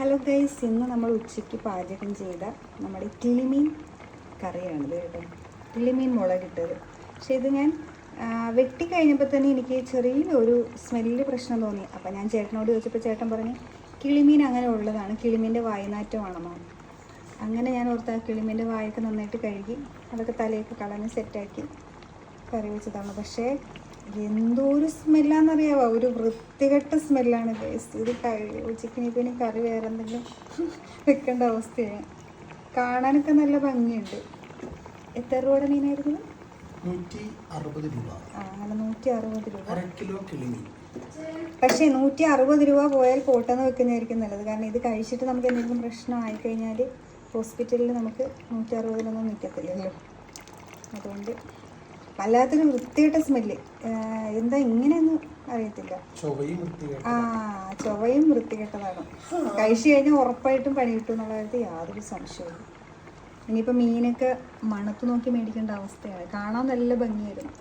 Hello guys, ഇന്ന് നമ്മൾ ഉച്ചയ്ക്ക് പാചകം ചെയ്ത നമ്മുടെ കിളിമീൻ കറിയാണിത് കേട്ടോ. കിളിമീൻ മുളകിട്ടത്. പക്ഷേ ഇത് ഞാൻ വെട്ടിക്കഴിഞ്ഞപ്പോൾ തന്നെ എനിക്ക് ചെറിയൊരു സ്മെല്ല് പ്രശ്നം തോന്നി. അപ്പോൾ ഞാൻ ചേട്ടനോട് ചോദിച്ചപ്പോൾ ചേട്ടൻ പറഞ്ഞ് കിളിമീൻ അങ്ങനെ ഉള്ളതാണ്, കിളിമീൻ്റെ വായുനാറ്റമാണെന്നോ. അങ്ങനെ ഞാൻ ഓർത്ത് ആ കിളിമീൻ്റെ വായൊക്കെ നന്നായിട്ട് കഴുകി അതൊക്കെ തലയൊക്കെ കളഞ്ഞ് സെറ്റാക്കി കറി വെച്ചതാണ്. പക്ഷേ എന്തോ ഒരു സ്മെല്ലാന്നറിയാവോ, ഒരു വൃത്തികെട്ട സ്മെല്ലാണ് ഗൈസ്. ഇത് ഉച്ചയ്ക്ക് ഇനി കറി വേറെ എന്തെങ്കിലും വെക്കേണ്ട അവസ്ഥയാണ്. കാണാനൊക്കെ നല്ല ഭംഗിയുണ്ട്. എത്ര രൂപയുടെ മീനായിരുന്നു? 160 രൂപ. അങ്ങനെ 160 രൂപ. 1 കിലോ കിളിമീൻ. പക്ഷേ 160 രൂപ പോയാൽ പോട്ടെന്ന് വെക്കുന്നതായിരിക്കും നല്ലത്. കാരണം ഇത് കഴിച്ചിട്ട് നമുക്ക് എന്തെങ്കിലും പ്രശ്നം ആയിക്കഴിഞ്ഞാൽ ഹോസ്പിറ്റലിൽ നമുക്ക് 160 നിൽക്കത്തില്ലല്ലോ. അതുകൊണ്ട് വല്ലാത്തൊരു വൃത്തികെട്ട സ്മെല്ല്. എന്താ ഇങ്ങനെയൊന്നും അറിയത്തില്ല. ചൊവയും വൃത്തികെട്ടതാണ്. കഴിച്ചു കഴിഞ്ഞാൽ ഉറപ്പായിട്ടും പണി കിട്ടും എന്നുള്ള കാര്യത്തിൽ യാതൊരു സംശയവും. ഇനിയിപ്പോൾ മീനൊക്കെ മണത്ത് നോക്കി മേടിക്കേണ്ട അവസ്ഥയാണ്. കാണാൻ നല്ല ഭംഗിയായിരുന്നു.